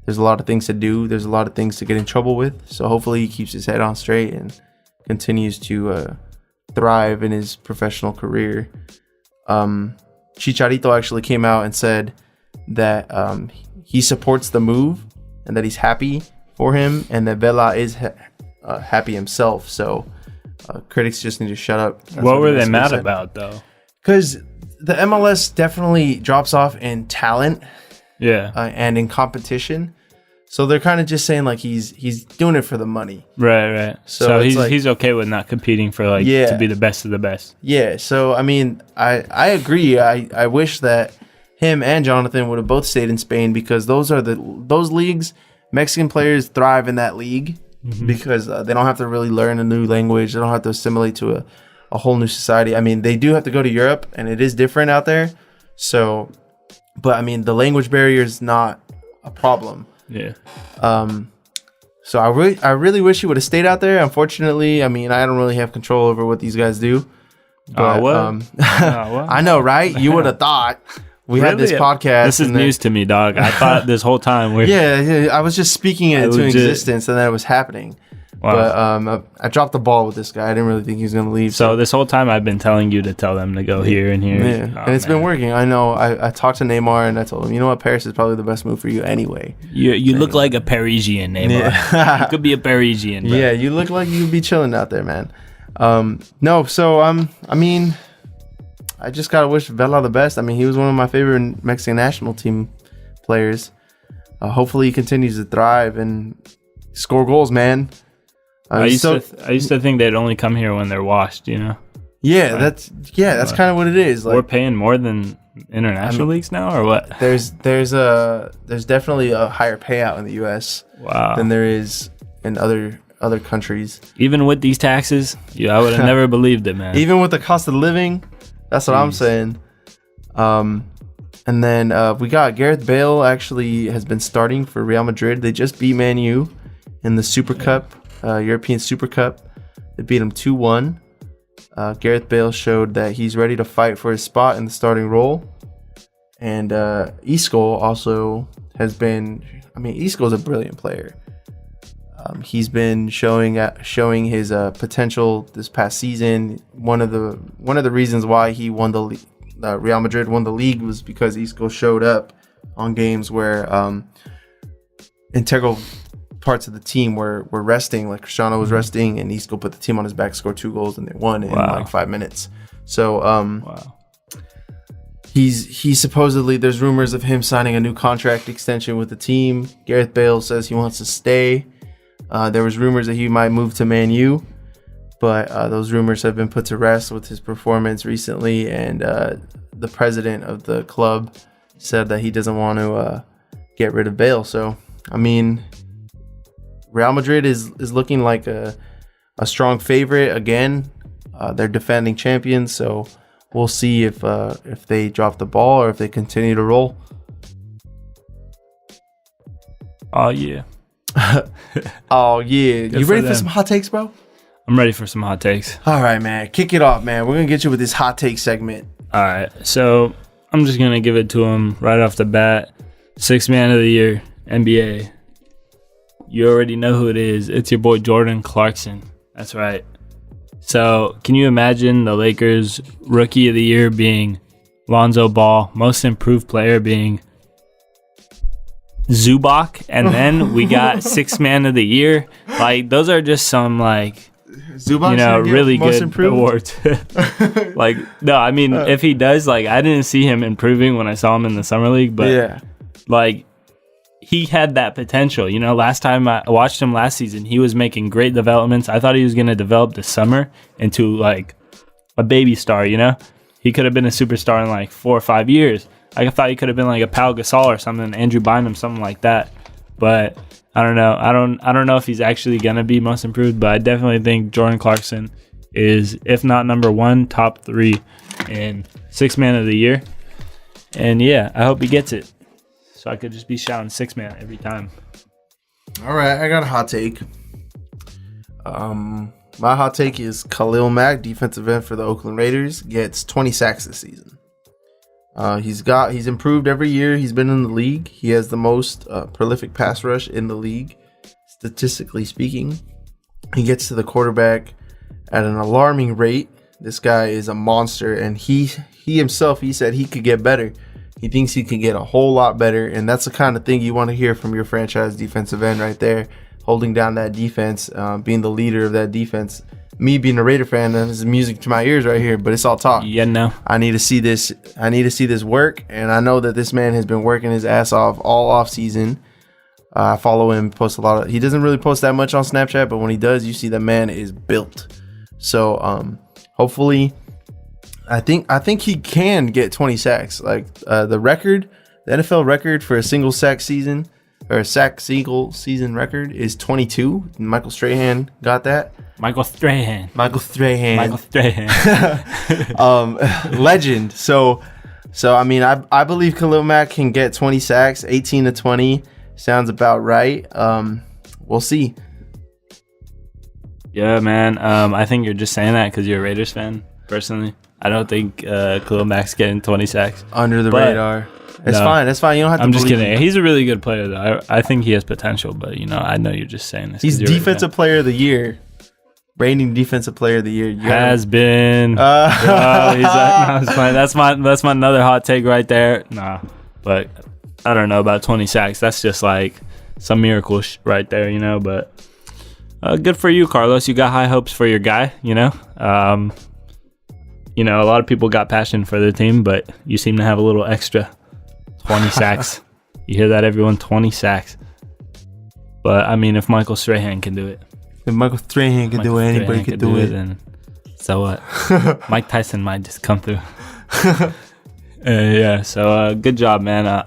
There's a lot of things to do. There's a lot of things to get in trouble with. So hopefully he keeps his head on straight and continues to thrive in his professional career. Chicharito actually came out and said that he supports the move and that he's happy for him, and that Vela is happy himself. So critics just need to shut up. That's what were they mad about, though? Because the MLS definitely drops off in talent, and in competition. So they're kind of just saying like he's doing it for the money. Right. So he's okay with not competing for to be the best of the best. Yeah. So I agree. I wish that him and Jonathan would have both stayed in Spain, because those leagues, Mexican players thrive in that league, because they don't have to really learn a new language. They don't have to assimilate to a whole new society. They do have to go to Europe, and it is different out there. So, but the language barrier is not a problem. Yeah. So I really wish he would have stayed out there. Unfortunately, I don't really have control over what these guys do. But, what? I know, right? You would have thought we had this podcast. This is news to me, dog. I thought this whole time I was just speaking it into existence, and then it was happening. Wow. But I dropped the ball with this guy. I didn't really think he was going to leave. So this whole time I've been telling you to tell them to go here and here. Yeah. And it's been working. I know. I talked to Neymar, and I told him, you know what, Paris is probably the best move for you anyway. You look like a Parisian, Neymar. Yeah. You could be a Parisian. Bro. Yeah, you look like you'd be chilling out there, man. I just got to wish Vela the best. He was one of my favorite Mexican national team players. Hopefully he continues to thrive and score goals, man. I used to think they'd only come here when they're washed, you know? Yeah, right. That's kind of what it is. We're paying more than international leagues now, or what? There's definitely a higher payout in the U.S. Than there is in other countries. Even with these taxes, I would have never believed it, man. Even with the cost of living, that's what I'm saying. And then we got Gareth Bale actually has been starting for Real Madrid. They just beat Man U in the Super Cup. European Super Cup. They beat him 2-1. Gareth Bale showed that he's ready to fight for his spot in the starting role. And Isco also has been... Isco's a brilliant player. He's been showing his potential this past season. One of the reasons why he won Real Madrid won the league was because Isco showed up on games where integral parts of the team were resting, like Cristiano was resting, and Isco put the team on his back, scored 2 goals, and they won in like 5 minutes. So he's supposedly, there's rumors of him signing a new contract extension with the team. Gareth Bale says he wants to stay. There was rumors that he might move to Man U, but those rumors have been put to rest with his performance recently, and the president of the club said that he doesn't want to get rid of Bale. So Real Madrid is looking like a strong favorite again. They're defending champions, so we'll see if they drop the ball or if they continue to roll. Oh yeah. Oh yeah. You ready for some hot takes, bro? I'm ready for some hot takes. All right, man. Kick it off, man. We're gonna get you with this hot take segment. All right. So I'm just gonna give it to him right off the bat. 6th man of the year, NBA. You already know who it is. It's your boy Jordan Clarkson. That's right. So can you imagine the Lakers rookie of the year being Lonzo Ball, most improved player being Zubac, and then we got Sixth Man of the Year. Like, those are just some, like, Zubac, really good awards. Like, no, I mean, if he does, like, I didn't see him improving when I saw him in the summer league, but like, he had that potential. Last time I watched him last season, he was making great developments. I thought he was going to develop this summer into like a baby star. He could have been a superstar in like 4 or 5 years. I thought he could have been like a Pau Gasol or something, Andrew Bynum, something like that. But I don't know. I don't know if he's actually gonna be most improved, but I definitely think Jordan Clarkson is, if not number 1, top 3 in Sixth Man of the Year. And yeah, I hope he gets it, so I could just be shouting Sixth Man every time. All right, I got a hot take. My hot take is Khalil Mack, defensive end for the Oakland Raiders, gets 20 sacks this season. He's improved every year he's been in the league. He has the most prolific pass rush in the league, statistically speaking. He gets to the quarterback at an alarming rate. This guy is a monster, and he himself, he said he could get better. He thinks he can get a whole lot better, and that's the kind of thing you want to hear from your franchise defensive end right there, holding down that defense, being the leader of that defense. Me being a Raider fan, this is music to my ears right here, but it's all talk. Yeah, no. I need to see this. I need to see this work, and I know that this man has been working his ass off all off season. I follow him, post a lot of. He doesn't really post that much on Snapchat, but when he does, you see the man is built. So hopefully, I think he can get 20 sacks. Like the NFL record for a single sack season or a single season record is 22. Michael Strahan got that. Michael Strahan. Legend. So I mean, I believe Khalil Mack can get 20 sacks. 18 to 20 sounds about right. We'll see. Yeah, man. I think you're just saying that because you're a Raiders fan. Personally, I don't think Khalil Mack's getting 20 sacks under the radar. It's fine. It's fine. You don't have to. I'm just kidding. He's a really good player, though. I think he has potential, but I know you're just saying this. He's defensive player of the year. Reigning defensive player of the year. Has been. He's it's fine. That's my another hot take right there. Nah, but I don't know about 20 sacks. That's just like some miracle right there, But good for you, Carlos. You got high hopes for your guy. A lot of people got passion for their team, but you seem to have a little extra. 20 sacks. You hear that, everyone? 20 sacks. But I mean, if Michael Strahan can do it. If Michael Strahan can do it, anybody can do it. Then so what? Mike Tyson might just come through. Yeah. So good job, man. I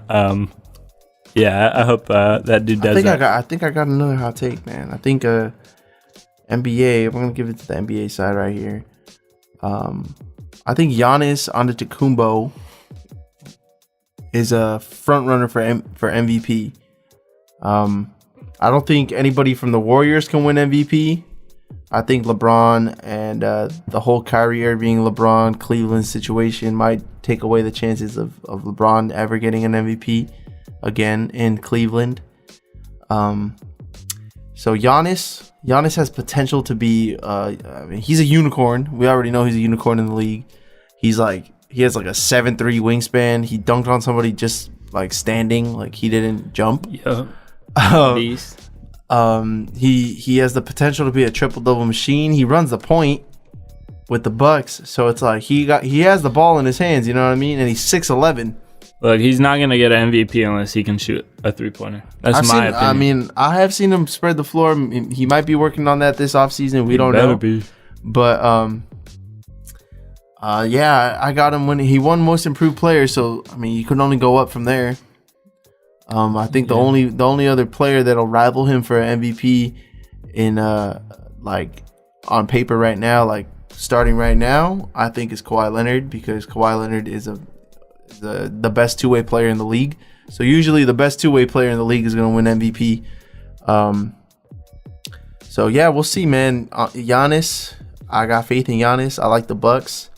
hope that dude does. I think I got another hot take, man. I think NBA. We're gonna give it to the NBA side right here. I think Giannis Antetokounmpo is a front runner for MVP. I don't think anybody from the Warriors can win MVP. I think LeBron and the whole Kyrie Irving, LeBron, Cleveland situation might take away the chances of LeBron ever getting an MVP again in Cleveland. So Giannis has potential to be. He's a unicorn. We already know he's a unicorn in the league. He has like a 7'3" wingspan. He dunked on somebody just like standing, like he didn't jump. Yeah. Beast. He has the potential to be a triple-double machine. He runs the point with the Bucks, so it's like he has the ball in his hands, you know what I mean? And he's 6'11". Look, he's not gonna get an MVP unless he can shoot a 3-pointer. That's my opinion. I mean, I have seen him spread the floor. He might be working on that this offseason. We don't know. Be. But I got him when he won Most Improved Player. So I mean, you could only go up from there. I think the only other player that'll rival him for an MVP in like on paper right now, like starting right now, I think is Kawhi Leonard, because Kawhi Leonard is the best two-way player in the league. So usually the best two-way player in the league is going to win MVP. So yeah, we'll see, man. Giannis, I got faith in Giannis. I like the Bucks.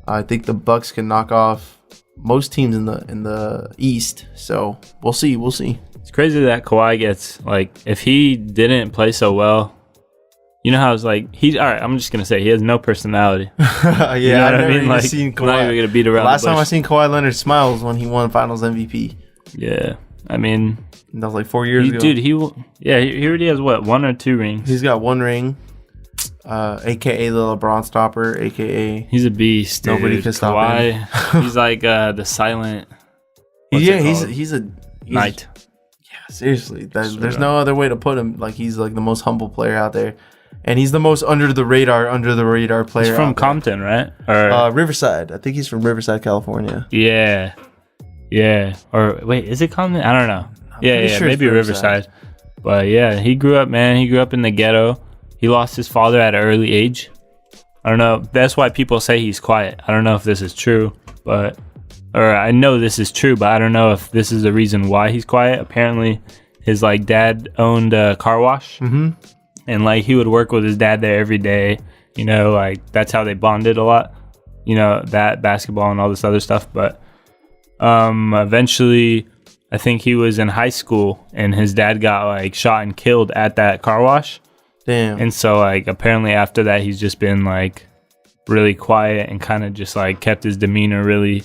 I think the Bucks can knock off most teams in the East. So we'll see. It's crazy that Kawhi gets, like, if he didn't play so well, you know how it's like, all right, I'm just gonna say he has no personality. Yeah, you know I've never even seen Kawhi. Not even gonna beat around Last the bush. time I seen Kawhi Leonard smile was when he won Finals MVP. Yeah, I mean, that was like 4 years ago. Dude, he already has what, 1 or 2 rings? He's got 1 ring, aka the LeBron stopper, aka he's a beast. Dude. Nobody can stop him. He's like the silent. He's a knight. Yeah, seriously. There's no other way to put him. Like, he's like the most humble player out there. And he's the most under the radar player. He's from Compton, right? Or Riverside. I think he's from Riverside, California. Yeah. Yeah. Or wait, is it Compton? I don't know. Sure maybe Riverside. But yeah, he grew up, man. He grew up in the ghetto. He lost his father at an early age. I don't know. That's why people say he's quiet. I don't know if this is true, or I know this is true, but I don't know if this is the reason why he's quiet. Apparently, his like dad owned a car wash. Mm-hmm. And, like, he would work with his dad there every day. You know, like, that's how they bonded a lot. You know, that, basketball, and all this other stuff. But eventually, I think he was in high school, and his dad got, like, shot and killed at that car wash. Damn. And so, like, apparently after that, he's just been, like, really quiet and kind of just, like, kept his demeanor really,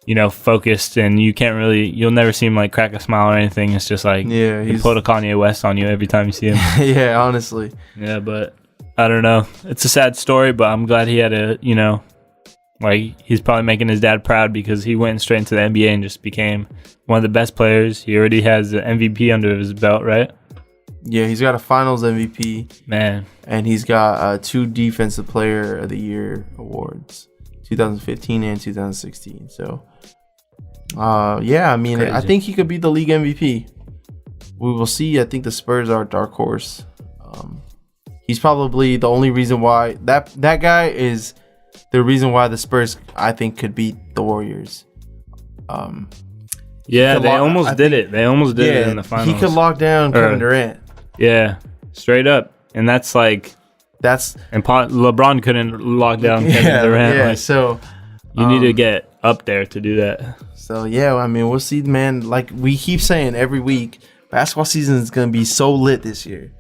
you know, focused. And you'll never see him, like, crack a smile or anything. It's just like, he pulled a Kanye West on you every time you see him. Yeah, honestly. Yeah, but I don't know. It's a sad story, but I'm glad he had a, you know, like, he's probably making his dad proud because he went straight into the NBA and just became one of the best players. He already has the MVP under his belt, right? Yeah, he's got a Finals MVP. Man. And he's got 2 Defensive Player of the Year awards, 2015 and 2016. So, yeah, I mean, I think he could be the league MVP. We will see. I think the Spurs are a dark horse. He's probably the only reason why that guy is the reason why the Spurs, I think, could beat the Warriors. Yeah, they almost did it. They almost did it in the finals. He could lock down Kevin Durant. Yeah, straight up. And that's like... And LeBron couldn't lock down Kevin Durant. Yeah, like, so... You need to get up there to do that. So, yeah, I mean, we'll see, man. Like we keep saying every week, basketball season is going to be so lit this year.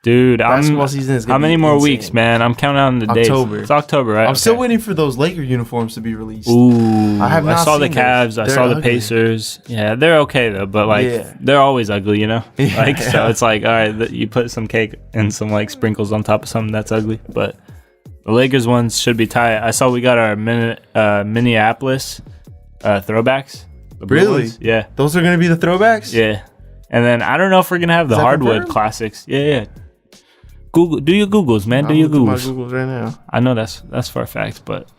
Dude, basketball season is how many more weeks, man? I'm counting on the days. It's October, right? I'm still waiting for those Laker uniforms to be released. Ooh, I saw the Cavs. I saw the Pacers. Yeah, they're okay though, but like they're always ugly, you know. Like so, it's like all right, you put some cake and some like sprinkles on top of something that's ugly, but the Lakers ones should be tight. I saw we got our Minneapolis throwbacks. Really? Ones. Yeah, those are gonna be the throwbacks. Yeah, and then I don't know if we're gonna have the hardwood classics. Yeah. Google, do your Googles, man. Do your Googles. My Googles right now. I know that's for a fact, but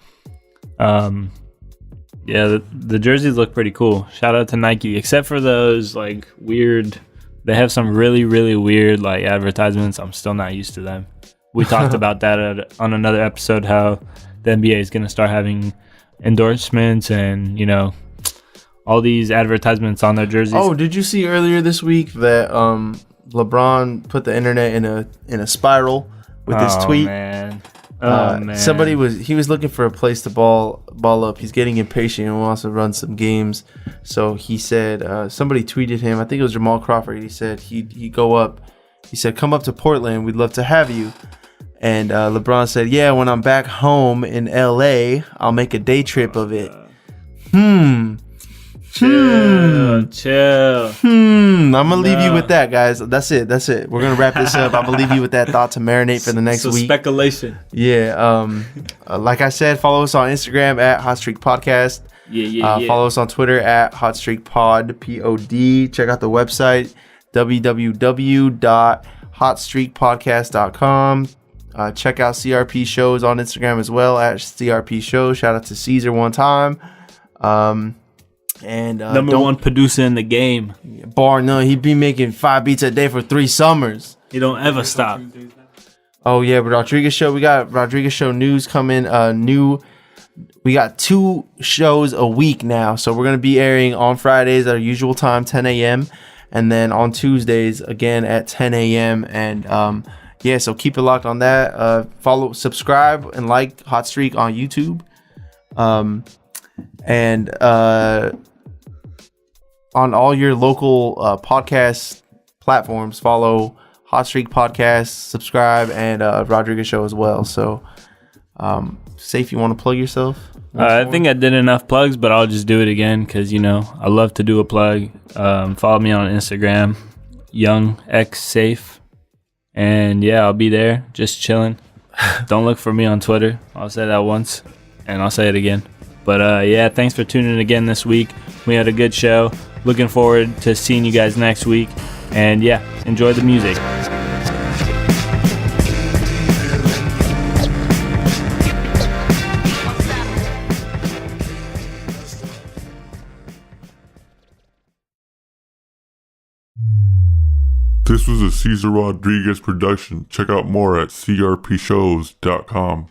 yeah, the jerseys look pretty cool. Shout out to Nike, except for those like weird. They have some really really weird like advertisements. I'm still not used to them. We talked about that on another episode. How the NBA is gonna start having endorsements and you know all these advertisements on their jerseys. Oh, did you see earlier this week that LeBron put the internet in a spiral with his tweet? Man. Somebody was looking for a place to ball up. He's getting impatient and wants to run some games. So he said somebody tweeted him. I think it was Jamal Crawford. He said he'd go up. He said, "Come up to Portland. We'd love to have you." And LeBron said, "Yeah, when I'm back home in LA, I'll make a day trip of it." Chill. I'm gonna leave you with that, guys. That's it. We're gonna wrap this up. I'm gonna leave you with that thought to marinate for the next week. Speculation. Yeah. Like I said, follow us on Instagram at Hot Streak Podcast. Yeah. Follow us on Twitter at Hot Streak Pod POD. Check out the website www.hotstreakpodcast.com. Check out CRP shows on Instagram as well at CRP Show. Shout out to Caesar one time. And number one producer in the game, bar none. He be making 5 beats a day for 3 summers. He don't ever stop. Oh yeah, but Rodriguez Show. We got Rodriguez Show news coming. We got 2 shows a week now, so we're gonna be airing on Fridays at our usual time, 10 a.m. and then on Tuesdays again at 10 a.m. And yeah, so keep it locked on that. Follow, subscribe, and like Hot Streak on YouTube. And on all your local podcast platforms, follow Hot Streak Podcast, subscribe, and Rodriguez Show as well. So, Saif, you want to plug yourself? I think I did enough plugs, but I'll just do it again because, I love to do a plug. Follow me on Instagram, Young X Safe. And yeah, I'll be there just chilling. Don't look for me on Twitter. I'll say that once and I'll say it again. But yeah, thanks for tuning in again this week. We had a good show. Looking forward to seeing you guys next week. And yeah, enjoy the music. This was a Cesar Rodriguez production. Check out more at crpshows.com.